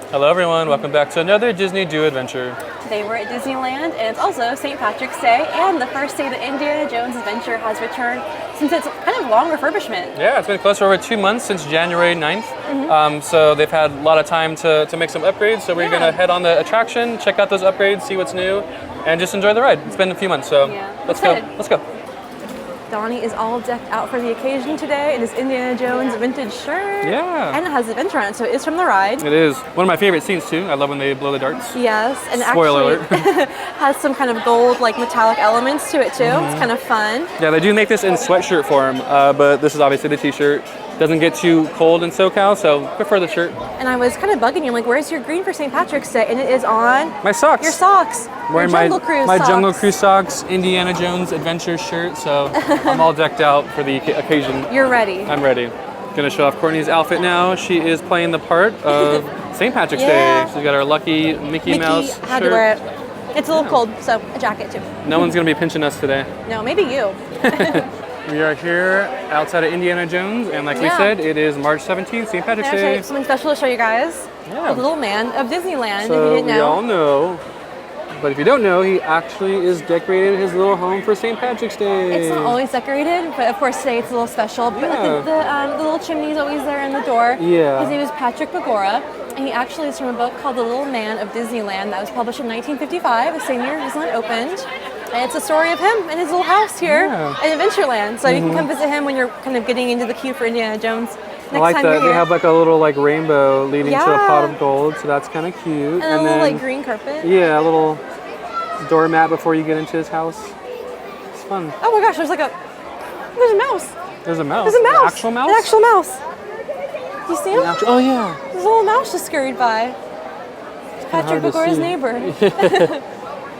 Hello everyone, welcome back to another Disney Do Adventure. Today we're at Disneyland, and it's also St. Patrick's Day and the first day that Indiana Jones Adventure has returned since its kind of long refurbishment. Yeah, it's been close to over 2 months since January 9th. So they've had a lot of time to make some upgrades. So we're gonna head on the attraction, check out those upgrades, see what's new, and just enjoy the ride. It's been a few months, so let's go. Let's go. Donnie is all decked out for the occasion today in his Indiana Jones vintage shirt. Yeah. And it has adventure on it, so it is from the ride. It is. One of my favorite scenes too. I love when they blow the darts. Yes, and Spoiler actually alert. has some kind of gold, like metallic elements to it too. It's kind of fun. Yeah, they do make this in sweatshirt form, but this is obviously the t-shirt. Doesn't get too cold in SoCal, so prefer the shirt. And I was kind of bugging you, like, where's your green for St. Patrick's Day? And it is on my socks. Your socks. Wearing your Jungle Cruise my socks. Jungle Cruise socks, Indiana Jones adventure shirt, so I'm all decked out for the occasion. You're ready. I'm ready. Gonna show off Courtney's outfit now. She is playing the part of St. Patrick's Day. She's got her lucky Mickey Mouse had shirt. to wear it. It's a little cold, so a jacket too. No one's gonna be pinching us today. No, maybe you. We are here outside of Indiana Jones, and like we said, it is March 17th, St. Patrick's Day. Something special to show you guys. Yeah. The little man of Disneyland, So if you didn't know. we all know. But if you don't know, he actually is decorated his little home for St. Patrick's Day. It's not always decorated, but of course today it's a little special. But the little chimney's always there in the door. Yeah. His name is Patrick Begora, and he actually is from a book called The Little Man of Disneyland that was published in 1955, the same year Disneyland opened. And it's a story of him and his little house here in Adventureland. So you can come visit him when you're kind of getting into the queue for Indiana Jones. I like that. They have like a little like rainbow leading to a pot of gold, so that's kind of cute. And a little like green carpet. Yeah, a little doormat before you get into his house. It's fun. Oh my gosh, there's a mouse. There's a mouse. There's a mouse. An actual mouse? An actual mouse. Do you see him? Oh yeah. There's a little mouse just scurried by. It's Patrick Begora's neighbor.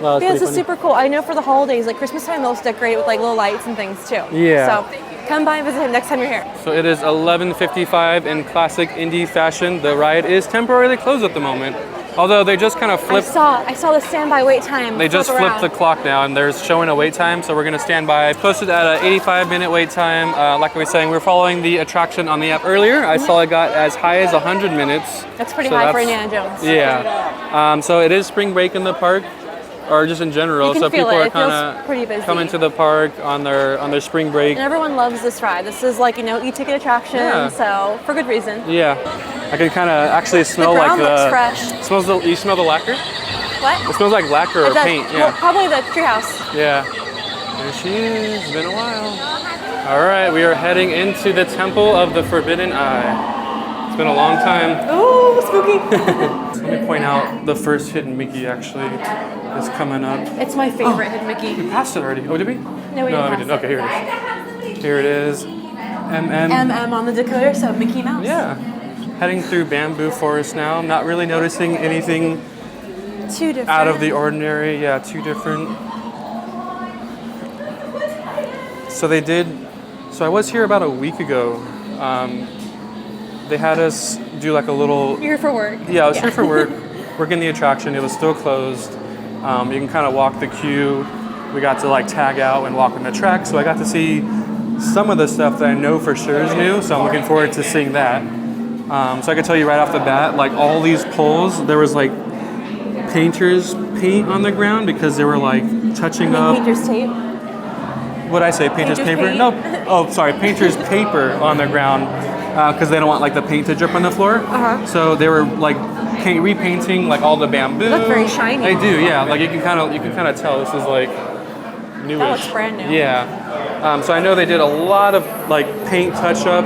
Well, this is super cool. I know for the holidays, like Christmas time, they'll decorate it with like little lights and things too. Yeah. So come by and visit him next time you're here. So it is 11:55 in classic Indy fashion. The ride is temporarily closed at the moment. Although they just kind of flipped. I saw the standby wait time. They just flipped the clock now, and there's showing a wait time, so we're going to stand by. Posted at an 85-minute wait time. Like I was saying, we're following the attraction on the app earlier. I saw it got as high as 100 minutes. That's pretty high for Indiana Jones. Yeah. So it is spring break in the park, or just in general. So people are kind of coming to the park on their spring break. And everyone loves this ride. This is like, e-ticket attraction, so for good reason. Yeah. I can kind of actually smell the ground looks fresh. You smell the lacquer? What? It smells like lacquer or paint. Yeah. Well, probably the treehouse. Yeah. There she is. It's been a while. All right, we are heading into the Temple of the Forbidden Eye. It's been a long time. Ooh, spooky. Let me point out the first hidden Mickey actually is coming up. It's my favorite hidden Mickey. We passed it already. Oh, did we? No, we didn't. Okay, here it is. Here it is. MM on the decoder, so Mickey Mouse. Yeah. Heading through bamboo forest now. Not really noticing anything too different. Out of the ordinary. Yeah, too different. So I was here about a week ago. They had us do like a little... You're here for work. Yeah, I was here for work, working the attraction. It was still closed. You can kind of walk the queue. We got to like tag out and walk on the track. So I got to see some of the stuff that I know for sure is new. So I'm looking forward to seeing that. So I can tell you right off the bat, like all these poles, there was like painter's paint on the ground because they were like touching up. Painter's tape? What'd I say? Painter's paper? Paint? No. Oh, sorry. Painter's paper on the ground because they don't want like the paint to drip on the floor. So they were like repainting like all the bamboo. They look very shiny. They do, yeah. Like you can kind of tell this is like newish. That looks brand new. Yeah. So I know they did a lot of like paint touch up.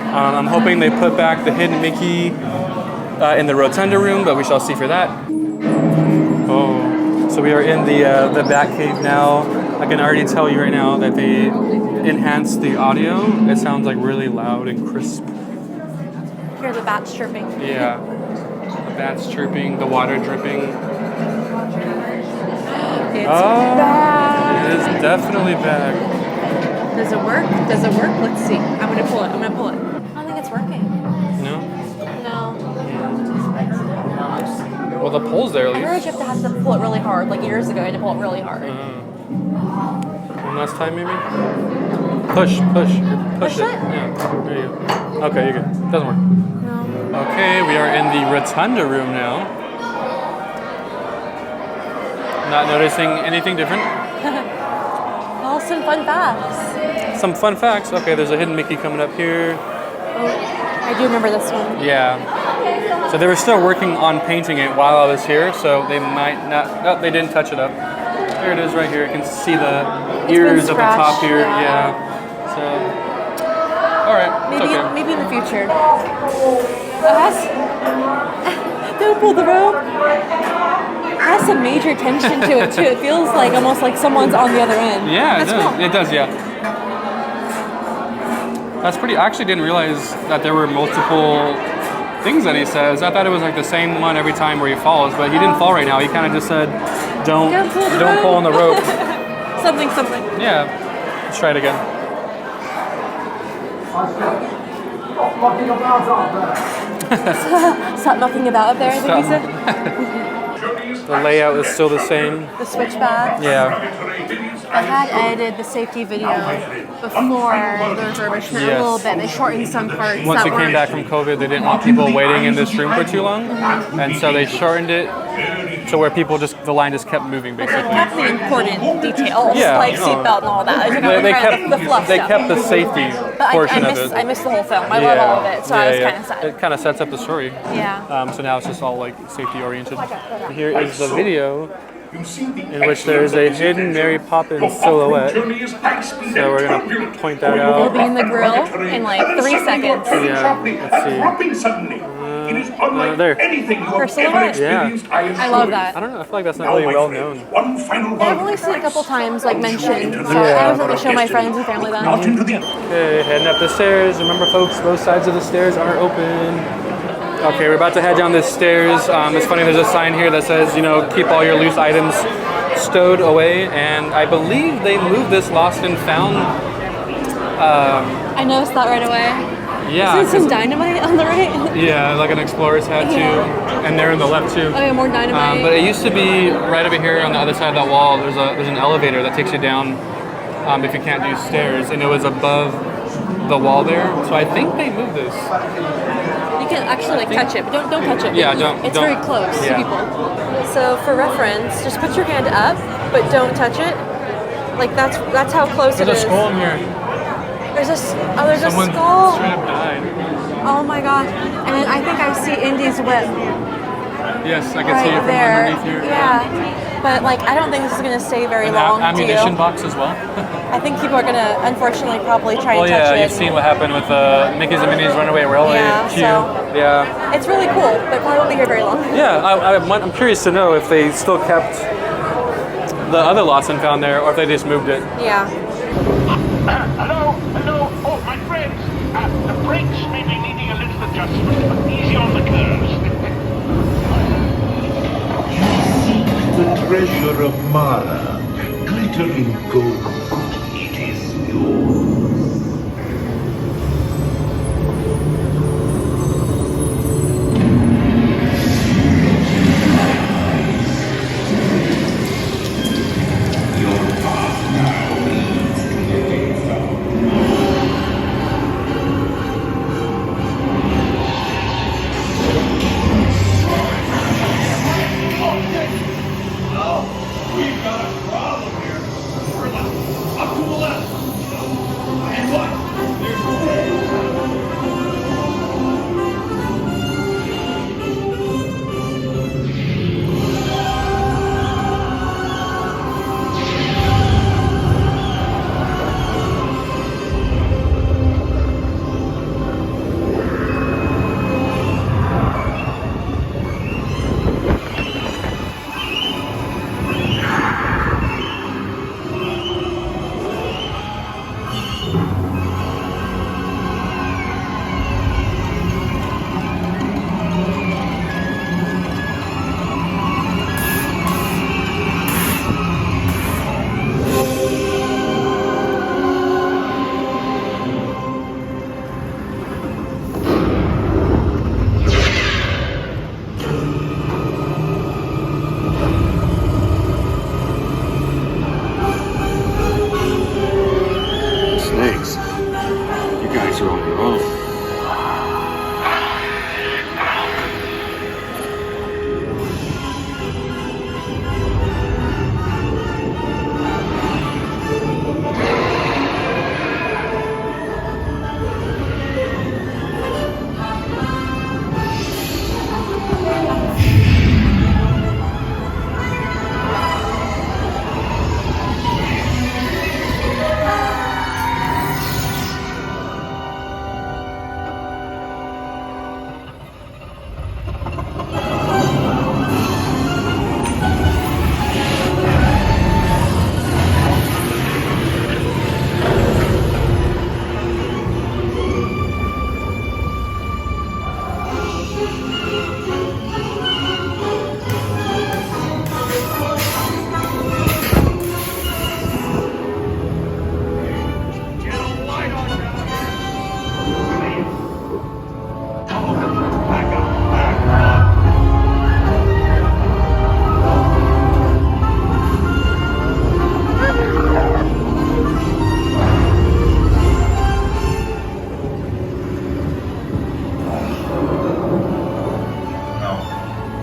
I'm hoping they put back the hidden Mickey in the Rotunda room, but we shall see for that. Oh, so we are in the Batcave now. I can already tell you right now that they enhanced the audio. It sounds like really loud and crisp. Hear the bats chirping. Yeah, the bats chirping, the water dripping. It's back. It is definitely back. Does it work? Does it work? Let's see. I'm gonna pull it. I don't think it's working. No? No. Well, the pole's there at I least. heard you have to pull it really hard. Like years ago, I had to pull it really hard. One last time, maybe? Push it. Push it? Yeah, there you go. Okay, you're good. Doesn't work. No. Okay, we are in the rotunda room now. Not noticing anything different. Oh, some fun facts. Some fun facts. Okay, there's a hidden Mickey coming up here. Oh, I do remember this one. Yeah. So they were still working on painting it while I was here, so they might not. No, they didn't touch it up. There it is, right here. You can see the ears at the top here. Yeah. So, all right. Maybe in the future. Don't pull the rope. It has some major tension to it too. It feels like almost like someone's on the other end. Yeah, That's it does. cool. It does. Yeah. That's pretty. I actually didn't realize that there were multiple things that he says. I thought it was like the same one every time where he falls, but he didn't fall right now. He kind of just said, "Don't pull on the rope." something. Yeah. Let's try it again. Stop knocking about up there, I think he said. The layout is still the same. The switchback. Yeah. I had edited the safety video before the refurbishment a little bit. They shortened some parts. Once we came back from COVID, they didn't want people waiting in this room for too long, and so they shortened it to where the line just kept moving, basically. They kept the important details, like seatbelt and all that. They kept the safety portion of it. I missed the whole film. I love all of it, so I was kind of sad. It kind of sets up the story. Yeah. So now it's just all like safety oriented. Here is the video in which there is a hidden Mary Poppins silhouette. So we're gonna point that It'll out. be in the grill in like 3 seconds. Yeah. Let's see. There. Her silhouette. Yeah. I love that. I don't know. I feel like that's not really well known. I've only seen it a couple times, like mentioned. So I was going to show my friends and family that. Okay, heading up the stairs. Remember, folks, both sides of the stairs are open. Okay, we're about to head down the stairs. It's funny, there's a sign here that says, keep all your loose items stowed away. And I believe they moved this lost and found. I noticed that right away. Yeah. Is there some dynamite on the right? Yeah, like an explorer's hat too. And there on the left too. Oh yeah, more dynamite. But it used to be right over here on the other side of that wall. There's an elevator that takes you down if you can't do stairs, and it was above the wall there. So I think they moved this. You can actually touch it, but don't touch it. Yeah, don't. It's very close to people. So for reference, just put your hand up, but don't touch it. Like that's how close it is. There's a skull in here. There's a Someone skull. straight up died. Oh my gosh! And then I think I see Indy's whip. Yes, I can see it from underneath here. Yeah, but like I don't think this is gonna stay very long. Ammunition box as well. I think people are gonna unfortunately probably try and touch it. Well, yeah, you've seen what happened with Mickey's and Minnie's Runaway Railway queue. Yeah. It's really cool, but probably won't be here very long. Yeah, I'm curious to know if they still kept the other lost and found there, or if they just moved it. Yeah. Hello, oh my friends. The brakes may be needing a little adjustment, but easy on the curves. The treasure of Mara, glittering gold. It is yours.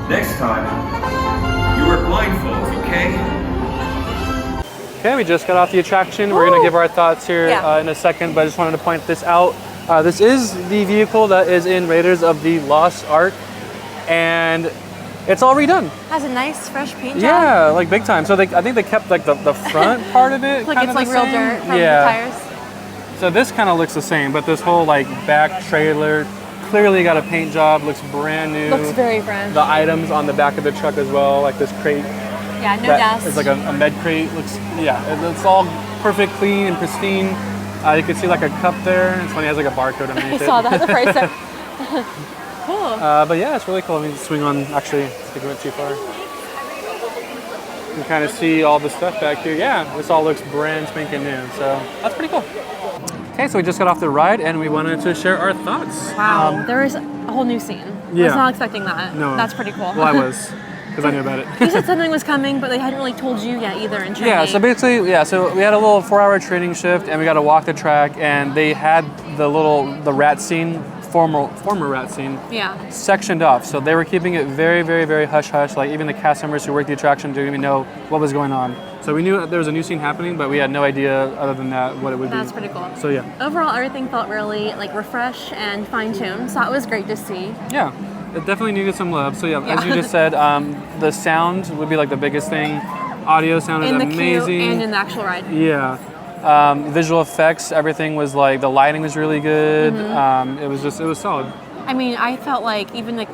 Next time, you wear blindfolds, okay? Okay, we just got off the attraction. We're going to give our thoughts here Yeah. in a second, but I just wanted to point this out. This is the vehicle that is in Raiders of the Lost Ark, and it's all redone. Has a nice fresh paint job. Yeah, like big time. So I think they kept like the front part of it. Like kind it's of like real dirt from the tires. So this kind of looks the same, but this whole like back trailer clearly got a paint job. Looks brand new. Looks very fresh. The items on the back of the truck as well, like this crate. Yeah, no dust. It's like a med crate. Looks, it's all perfect, clean, and pristine. You can see like a cup there. It's funny, it has like a barcode underneath I saw that, the price there. Cool. But yeah, it's really cool. Let me swing on, actually, I think I went too far. You can kind of see all the stuff back here. Yeah, this all looks brand spanking new. So that's pretty cool. Okay, so we just got off the ride and we wanted to share our thoughts. Wow, there is a whole new scene. I was not expecting that. No. That's pretty cool. Well, I was, because I knew about it. You said something was coming, but they hadn't really told you yet either in training. Yeah, so basically, so we had a little 4-hour training shift and we got to walk the track, and they had the rat scene, former rat scene, sectioned off. So they were keeping it very, very, very hush-hush. Like even the cast members who worked the attraction didn't even know what was going on. So we knew there was a new scene happening, but we had no idea other than that what it would be. That's pretty cool. So yeah. Overall, everything felt really like refreshed and fine-tuned, so that was great to see. Yeah, it definitely needed some love. So yeah, as you just said, the sound would be like the biggest thing. Audio sounded amazing. In the queue and in the actual ride. Yeah. Visual effects, everything was like, the lighting was really good. It was solid. I mean, I felt like even like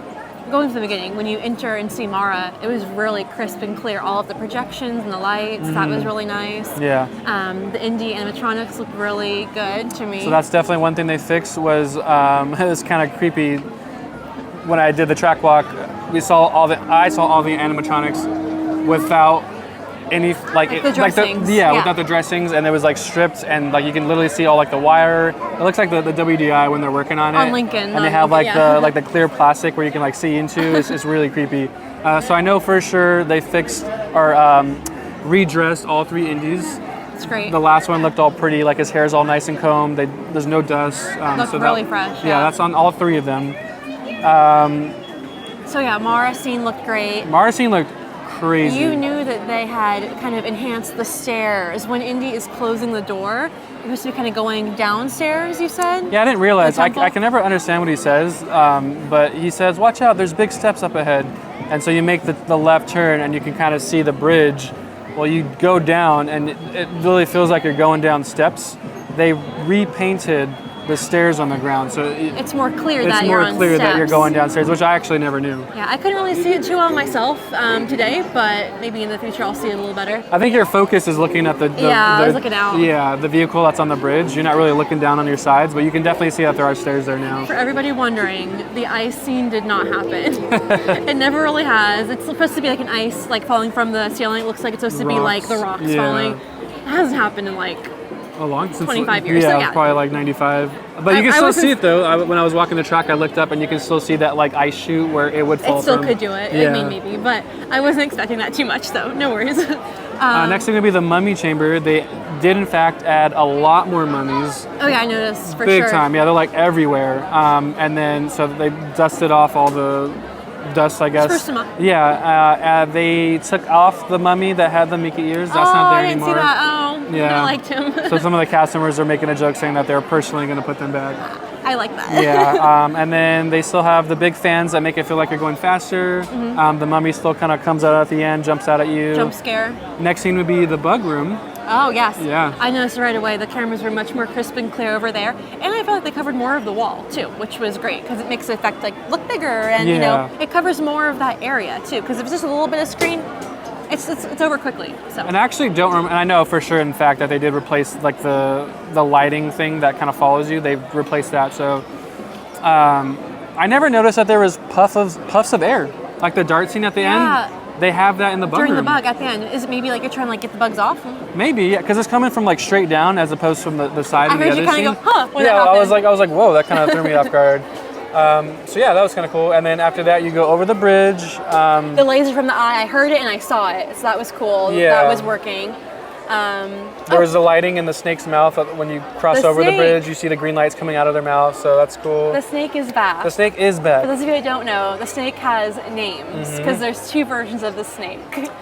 going to the beginning, when you enter and see Mara, it was really crisp and clear. All of the projections and the lights, that was really nice. Yeah. The Indy animatronics looked really good to me. So that's definitely one thing they fixed was, it was kind of creepy. When I did the track walk, I saw all the animatronics without any the dressings. Without the dressings, and it was like stripped, and like you can literally see all like the wire. It looks like the WDI when they're working on it. On Lincoln. And they have like the clear plastic where you can like see into. It's really creepy. So I know for sure they fixed or redressed all 3 Indies. It's great. The last one looked all pretty, like his hair's all nice and combed. There's no dust. Looked really fresh. Yeah, that's on all 3 of them. So yeah, Mara scene looked great. Mara scene looked crazy. You knew that they had kind of enhanced the stairs. When Indy is closing the door, it was to be kind of going downstairs, you said? Yeah, I didn't realize. The temple? I can never understand what he says, but he says, watch out, there's big steps up ahead. And so you make the left turn and you can kind of see the bridge. Well, you go down and it really feels like you're going down steps. They repainted the stairs on the ground, so it's more clear that you're on steps. It's more clear that you're going downstairs, which I actually never knew. Yeah, I couldn't really see it too well myself today, but maybe in the future I'll see it a little better. I think your focus is looking at I was looking out. Yeah, the vehicle that's on the bridge. You're not really looking down on your sides, but you can definitely see that there are stairs there now. For everybody wondering, the ice scene did not happen. It never really has. It's supposed to be like an ice like falling from the ceiling. It looks like it's supposed to be like the rocks falling. It hasn't happened in like a long since 25 years. Yeah, so yeah, probably like 95. But you can still see it though. When I was walking the track, I looked up and you can still see that like ice chute where it would fall. It still from. could do it. Yeah. I mean, maybe, but I wasn't expecting that too much though. No worries. Next thing will be the mummy chamber. They did in fact add a lot more mummies. Oh yeah, I noticed for Big sure. time. Yeah, they're like everywhere. And then so they dusted off all the dust, I guess. Spruced them up. Yeah, they took off the mummy that had the Mickey ears. That's not there anymore. I didn't see that. Oh, yeah. I liked him. So some of the cast members are making a joke saying that they're personally going to put them back. I like that. Yeah, and then they still have the big fans that make it feel like you're going faster. The mummy still kind of comes out at the end, jumps out at you. Jump scare. Next scene would be the bug room. Oh, yes. Yeah. I noticed right away the cameras were much more crisp and clear over there. And I felt like they covered more of the wall, too, which was great because it makes the effect like look bigger and, you know, it covers more of that area, too. Because if it's just a little bit of screen, it's over quickly. So. And I actually don't remember, and I know for sure, in fact, that they did replace like the lighting thing that kind of follows you. They replaced that. So I never noticed that there was puffs of air. Like the dart scene at the end. They have that in the bug During room. the bug at the end. Is it maybe like you're trying to like get the bugs off? Maybe, yeah, because it's coming from like straight down as opposed from the side of the other scene. I heard you kind of go, huh? When yeah, that I was like, whoa, that kind of threw me off guard. So yeah, that was kind of cool. And then after that, you go over the bridge. The laser from the eye, I heard it and I saw it, so that was cool. Yeah. That was working. There was the lighting in the snake's mouth when you cross The over the snake. bridge. You see the green lights coming out of their mouth, so that's cool. The snake is back. The snake is For back. those of you who don't know, the snake has names Mm-hmm. because there's 2 versions of the snake.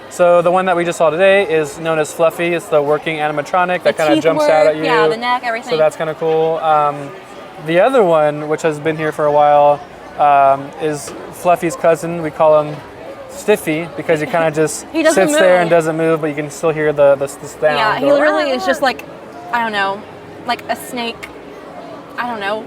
So the one that we just saw today is known as Fluffy. It's the working animatronic that The kind of teeth jumps work, out at you. yeah, the neck, everything. So that's kind of cool. The other one, which has been here for a while, is Fluffy's cousin. We call him Stiffy because he kind of just He doesn't sits there move. and doesn't move, but you can still hear the sound. Yeah, he go, literally is just like, I don't know, like a snake. I don't know.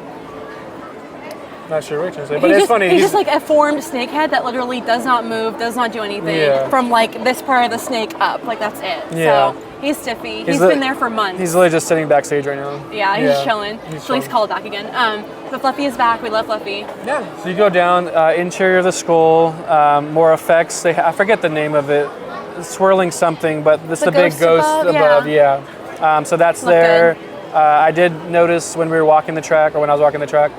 Not sure what you're trying to say, but it's funny. He's just like a formed snake head that literally does not move, does not do anything Yeah. from like this part of the snake up. Like that's it. Yeah. So he's Stiffy. He's He's li- been there for months. He's literally just sitting backstage right now. Yeah, he's chilling. He's So he's chilling. called back again. But Fluffy is back. We love Fluffy. Yeah. So you go down, interior of the skull, more effects. I forget the name of it. Swirling something, but it's The the big ghost ghost above, above. Yeah. So that's Look there. I did notice when we were walking the track, or when I was walking the track,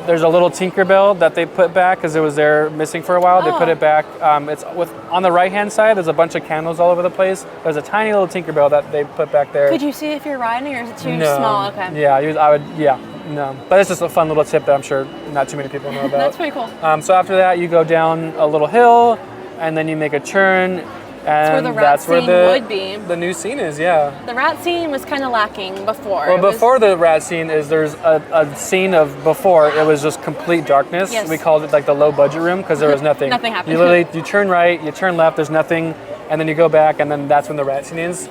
there's a little Tinkerbell that they put back because it was there missing for a while. They put Oh. it back. It's on the right hand side. There's a bunch of candles all over the place. There's a tiny little Tinkerbell that they put back there. Could you see it if you're riding, or is it too No. small? Okay. Yeah, I would. Yeah, no. But it's just a fun little tip that I'm sure not too many people know about. That's pretty cool. So after that, you go down a little hill, and then you make a turn, and where the rat that's where scene the would be. the new scene is. Yeah. The rat scene was kind of lacking before. Well, It was- before the rat scene is there's a scene of before it was just complete darkness. Yes. We called it like the low budget room because there was nothing. Nothing happened. You literally you turn right, you turn left, there's nothing, and then you go back, and then that's when the rat scene is.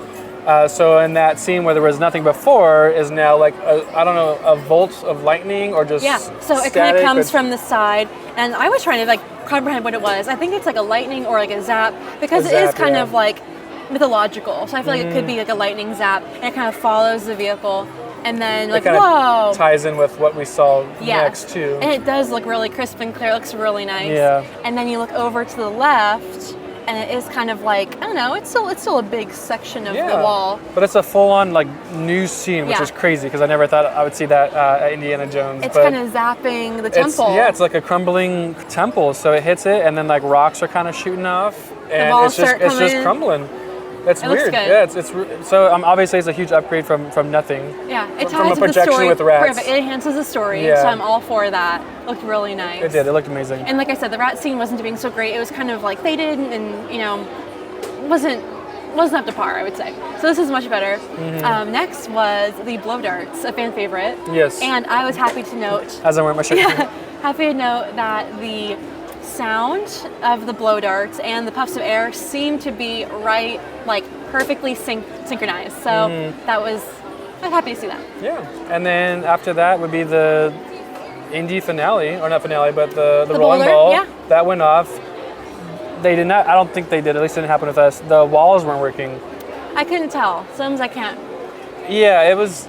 So in that scene where there was nothing before is now like I don't know, a bolt of lightning or just Yeah, so it kind static, of comes but- from the side, and I was trying to like comprehend what it was. I think it's like a lightning or like a zap because A it is zap, kind yeah. of like mythological. So I feel like it could be like a lightning zap, and it kind of follows the vehicle, and then like it kind whoa, of ties in with what we saw yeah, next too. and it does look really crisp and clear. It looks really nice. Yeah. And then you look over to the left, and it is kind of like I don't know. It's still a big section of the wall. But it's a full-on like new scene, which Yeah. is crazy because I never thought I would see that at Indiana Jones. It's but kind of zapping the temple. It's like a crumbling temple. So it hits it, and then like rocks are kind of shooting off, and walls it's start just coming. crumbling. It's It looks weird. good. Yeah, so obviously it's a huge upgrade from nothing. Yeah, it From a ties to the projection story. with rats. Perfect. It enhances the story, Yeah. so I'm all for that. Looked really nice. It did. It looked amazing. And like I said, the rat scene wasn't doing so great. It was kind of like faded and you know wasn't up to par, I would say. So this is much better. Mm-hmm. Next was the blow darts, a fan favorite. Yes. And I was happy to note, As I'm wearing my shirt. happy to note that the sound of the blow darts and the puffs of air seemed to be right, like perfectly synchronized. So Mm-hmm. I'm happy to see that. Yeah. And then after that would be the Indy finale, or not finale, but the rolling boulder, ball. yeah. That went off. They did not. I don't think they did. At least it didn't happen with us. The walls weren't working. I couldn't tell. Sometimes I can't. Yeah, it was.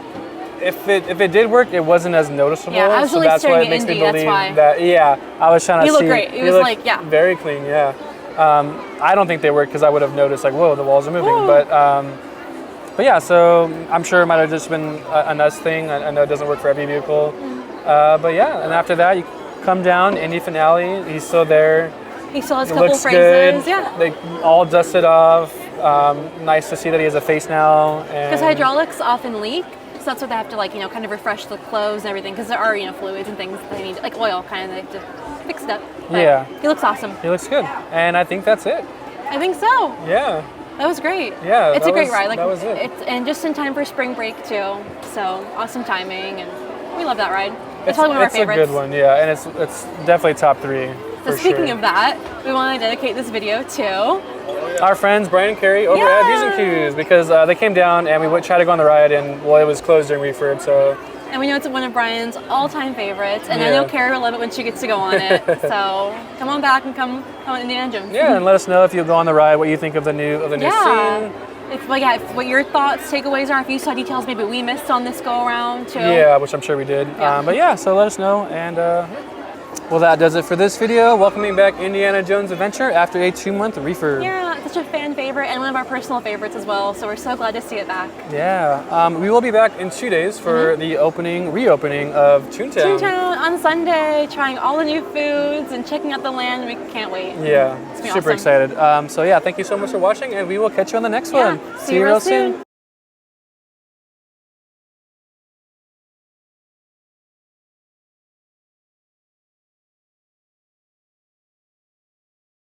If it did work, it wasn't as noticeable. Yeah, I was so really that's why staring it at makes Indy, me that's believe why. that. Yeah, I was trying to He see. looked great. He was looked like, yeah. very clean. Yeah. I don't think they worked because I would have noticed like, whoa, the walls are moving. Ooh. But yeah, so I'm sure it might have just been an us thing. I know it doesn't work for every vehicle. But yeah, and after that, you come down, Indy finale. He's still there. He still has a It couple looks phrases. good. Yeah. They all dusted off. Nice to see that he has a face now. Because And hydraulics often leak, so that's what they have to like, kind of refresh the clothes and everything. Because there are, fluids and things they need, like oil, kind of, they have to fix it up. But Yeah. he looks awesome. he looks good. And I think that's it. I think so. Yeah. That was great. Yeah, it's that a great was- ride. Like that was it. It's and just in time for spring break too. So awesome timing, and we love that ride. It's It's probably one of our a favorites. good one, yeah. And it's definitely top 3. So for speaking sure. of that, we want to dedicate this video to Our friends Brian and Carrie over at Views and Cues, because they came down and we tried to go on the ride, and well, it was closed during refurb, so And we know it's one of Brian's all-time favorites, and I Yeah. know Carrie will love it when she gets to go on it. So come on back and come on Indiana Jones. yeah. And let us know if you'll go on the ride, what you think of the new Yeah. scene. If what your thoughts, takeaways are, if you saw details maybe we missed on this go around too. Yeah, which I'm sure we did. Yeah. But yeah, so let us know. And well, that does it for this video. Welcoming back Indiana Jones Adventure after a 2-month refurb. Yeah, such a fan favorite and one of our personal favorites as well. So we're so glad to see it back. Yeah, we will be back in 2 days for the reopening of Toontown. Toontown on Sunday, trying all the new foods and checking out the land. We can't wait. Yeah, It's gonna be super awesome. excited. So yeah, thank you so much for watching, and we will catch you on the next one. See you real soon.